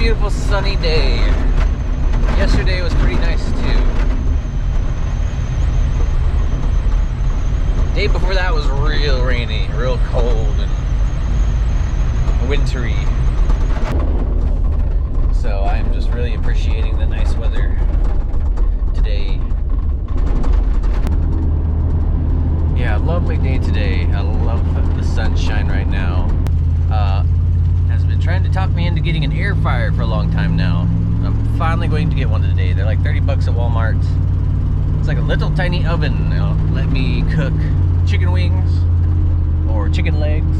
beautiful sunny day. Yesterday was pretty nice too. Day before that was real rainy, real cold and wintry. So I am just really appreciating the nice weather today. Yeah, lovely day today. I love the sunshine right now. Has been trying to talk me into getting an air fryer for a long time now. I'm finally going to get one today. They're like 30 bucks at Walmart. It's like a little tiny oven. It'll let me cook chicken wings or chicken legs.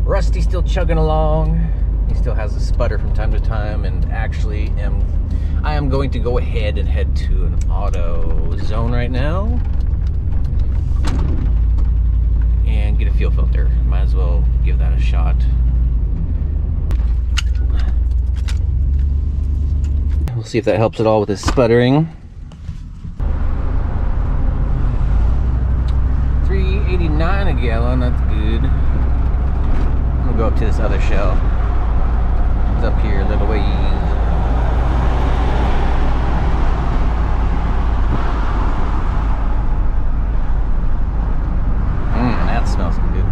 Rusty's still chugging along. He still has a sputter from time to time, and actually I am going to go ahead and head to an auto zone right now and get a fuel filter. Might as well give that a shot. We'll see if that helps at all with his sputtering. $3.89 a gallon, that's good. I'm gonna go up to this other shell. It's up here a little ways. That smells good.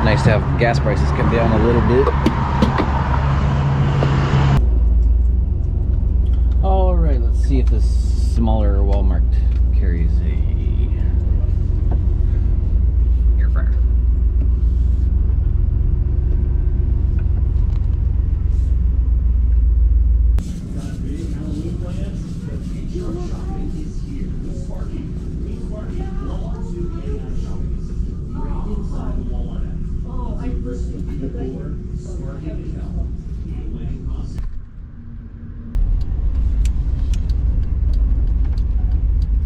Nice to have gas prices come down a little bit. All right, let's see if this smaller Walmart carries a air fryer.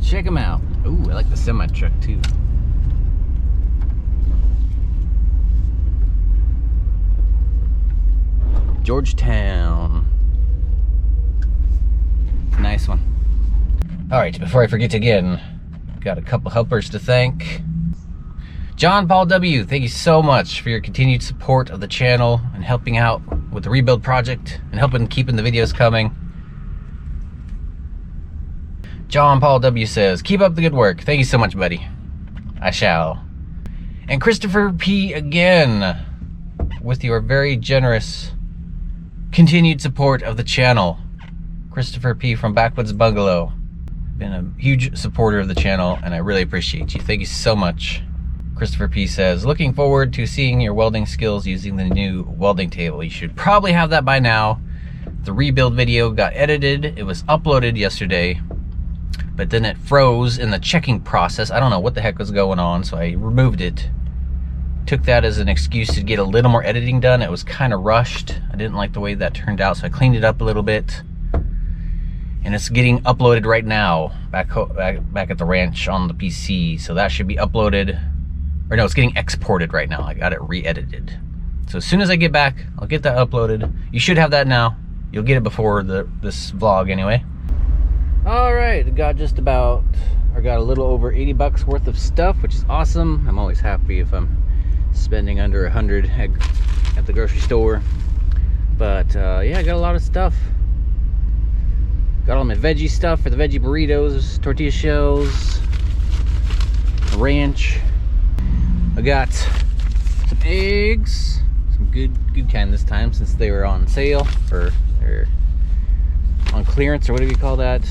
Check them out. Ooh, I like the semi truck too. Georgetown. Nice one. All right, before I forget again, got a couple helpers to thank. John Paul W., thank you so much for your continued support of the channel and helping out with the rebuild project and helping keeping the videos coming. John Paul W. says, keep up the good work. Thank you so much, buddy. I shall. And Christopher P. again, with your very generous continued support of the channel. Christopher P. from Backwoods Bungalow. Been a huge supporter of the channel, and I really appreciate you. Thank you so much. Christopher P. says, looking forward to seeing your welding skills using the new welding table. You should probably have that by now. The rebuild video got edited. It was uploaded yesterday, but then it froze in the checking process. I don't know what the heck was going on, so I removed it. Took that as an excuse to get a little more editing done. It was kind of rushed. I didn't like the way that turned out, so I cleaned it up a little bit. And it's getting uploaded right now, back at the ranch on the PC. So that should be uploaded. Or no, it's getting exported right now. I got it re-edited. So as soon as I get back, I'll get that uploaded. You should have that now. You'll get it before this vlog anyway. All right, got a little over 80 bucks worth of stuff, which is awesome. I'm always happy if I'm spending under 100 at the grocery store. But yeah, I got a lot of stuff. Got all my veggie stuff for the veggie burritos, tortilla shells, ranch. I got some eggs, some good kind this time since they were on sale or on clearance or whatever you call that.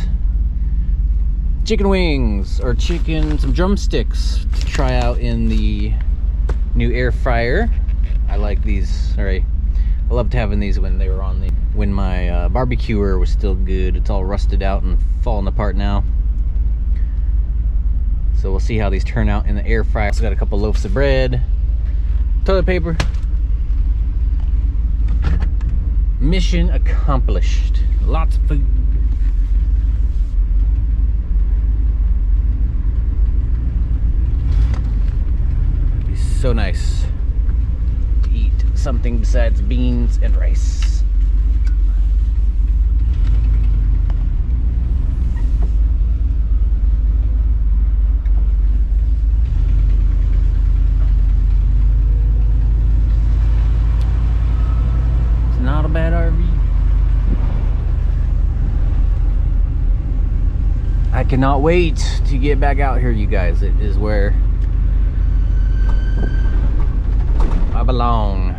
Chicken wings or some drumsticks to try out in the new air fryer. I like these. Sorry, I loved having these when they were on the when my barbecuer was still good. It's all rusted out and falling apart now. So we'll see how these turn out in the air fryer. Also got a couple loaves of bread, toilet paper. Mission accomplished. Lots of food. It'd be so nice to eat something besides beans and rice. Not a bad RV. I cannot wait to get back out here, you guys. It is where I belong.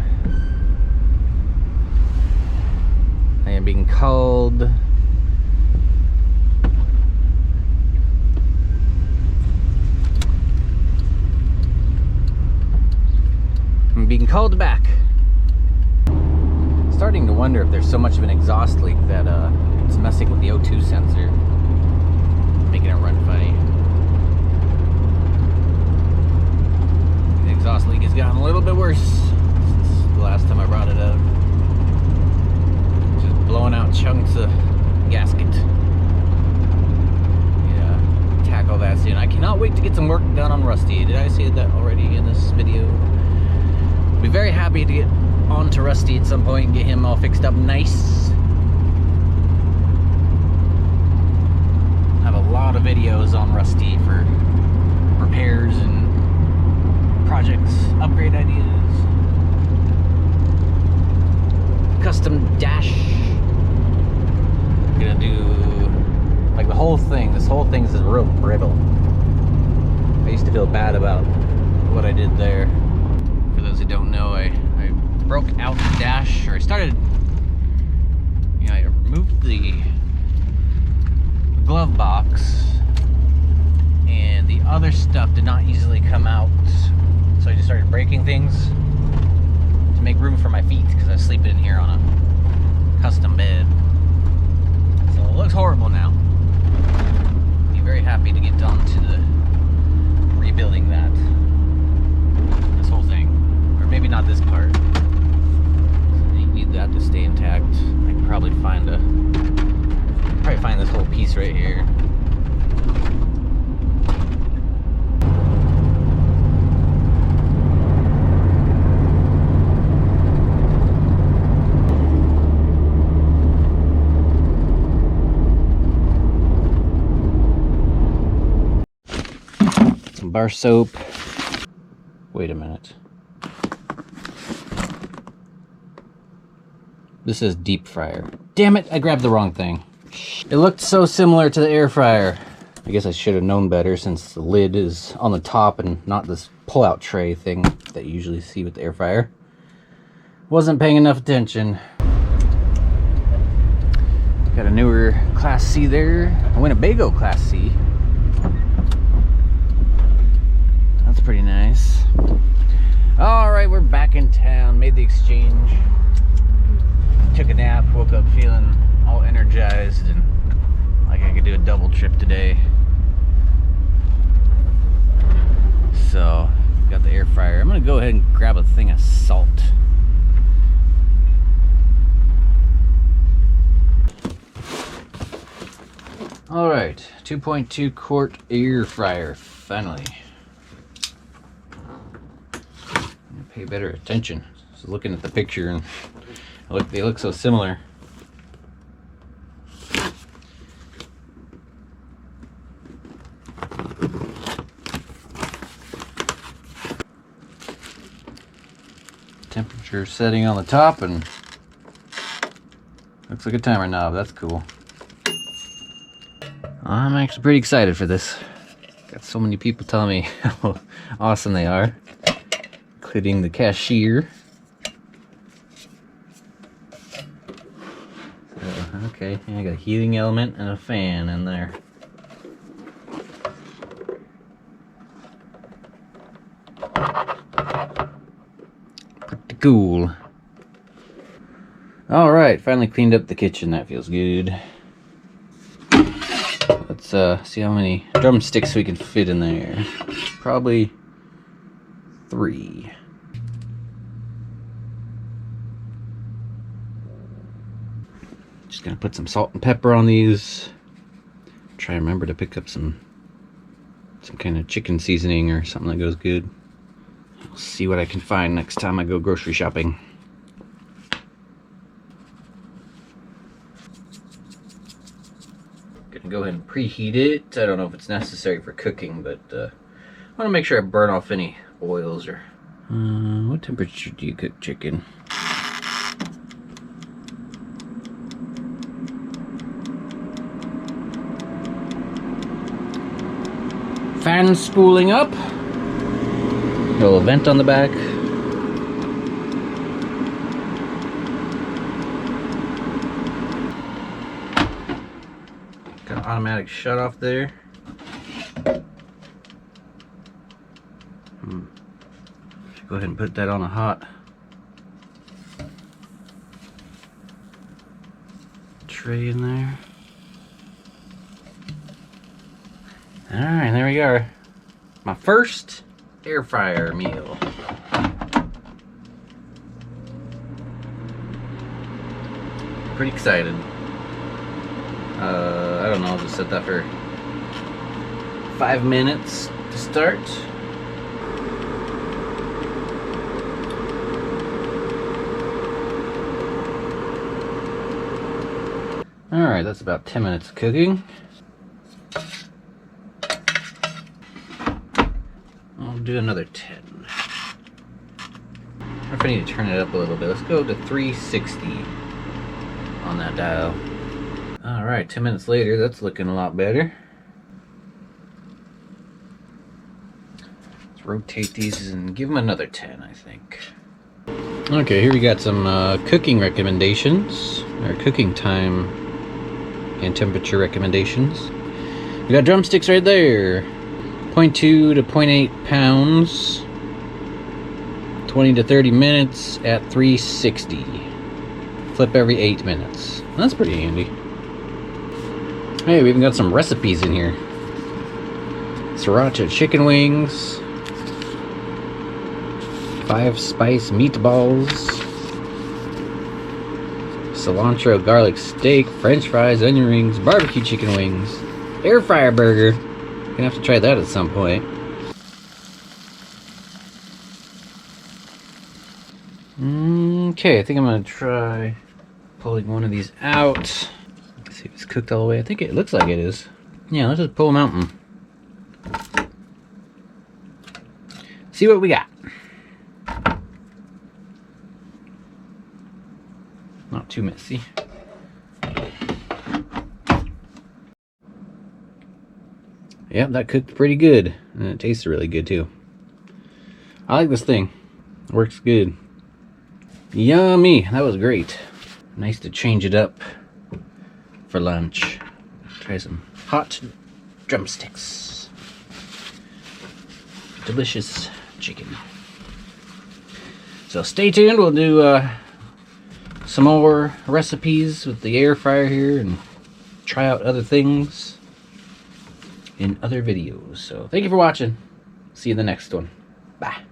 I am being called. I'm being called back. Starting to wonder if there's so much of an exhaust leak that it's messing with the O2 sensor, making it run funny. The exhaust leak has gotten a little bit worse since the last time I brought it up. Just blowing out chunks of gasket. Yeah, tackle that soon. I cannot wait to get some work done on Rusty. Did I say that already in this video? Be very happy to get on to Rusty at some point and get him all fixed up nice. I have a lot of videos on Rusty for repairs and projects, upgrade ideas, custom dash. I'm gonna do like the whole thing. This whole thing is real brittle. I used to feel bad about what I did there. For those who don't know, I broke out the dash, or I started, you know, I removed the glove box and the other stuff did not easily come out, so I just started breaking things to make room for my feet because I was sleeping in here on a custom bed. So it looks horrible now. Be very happy to get on to the rebuilding this whole thing, or maybe not this part. Need that to stay intact. I can probably find this whole piece right here. Some bar soap. Wait a minute. This is deep fryer. Damn it, I grabbed the wrong thing. It looked so similar to the air fryer. I guess I should have known better since the lid is on the top and not this pull-out tray thing that you usually see with the air fryer. Wasn't paying enough attention. Got a newer Class C there. A Winnebago Class C. That's pretty nice. Alright, we're back in town. Made the exchange. Took a nap, woke up feeling all energized and like I could do a double trip today. So, got the air fryer. I'm gonna go ahead and grab a thing of salt. Alright, 2.2 quart air fryer, finally. I'm gonna pay better attention. Just looking at the picture and they look so similar. Temperature setting on the top and looks like a timer knob. That's cool. I'm actually pretty excited for this. Got so many people telling me how awesome they are, including the cashier. Okay, I got a heating element and a fan in there. Pretty cool. Alright, finally cleaned up the kitchen. That feels good. Let's see how many drumsticks we can fit in there. Probably 3. Just gonna put some salt and pepper on these. Try to remember to pick up some kind of chicken seasoning or something that goes good. I'll see what I can find next time I go grocery shopping. Gonna go ahead and preheat it. I don't know if it's necessary for cooking, but I want to make sure I burn off any oils or... what temperature do you cook chicken? Fan spooling up. A little vent on the back. Got an automatic shut off there. Should go ahead and put that on a hot tray in there. Alright, there we are. My first air fryer meal. Pretty excited. I don't know, I'll just set that for 5 minutes to start. Alright, that's about 10 minutes of cooking. I'll do another 10. I wonder if I need to turn it up a little bit. Let's go to 360 on that dial. Alright, 10 minutes later, that's looking a lot better. Let's rotate these and give them another 10, I think. Okay, here we got some cooking recommendations, or cooking time and temperature recommendations. We got drumsticks right there. 0.2 to 0.8 pounds. 20 to 30 minutes at 360. Flip every 8 minutes. That's pretty handy. Hey, we even got some recipes in here. Sriracha chicken wings. 5-spice meatballs. Cilantro garlic steak. French fries, onion rings, barbecue chicken wings. Air fryer burger. Gonna have to try that at some point. Okay, I think I'm gonna try pulling one of these out. See if it's cooked all the way. I think it looks like it is. Yeah, let's just pull them out and see what we got. Not too messy. Yep, that cooked pretty good. And it tasted really good too. I like this thing. It works good. Yummy! That was great. Nice to change it up for lunch. Try some hot drumsticks. Delicious chicken. So stay tuned. We'll do some more recipes with the air fryer here and try out other things in other videos. So thank you for watching. See you in the next one. Bye.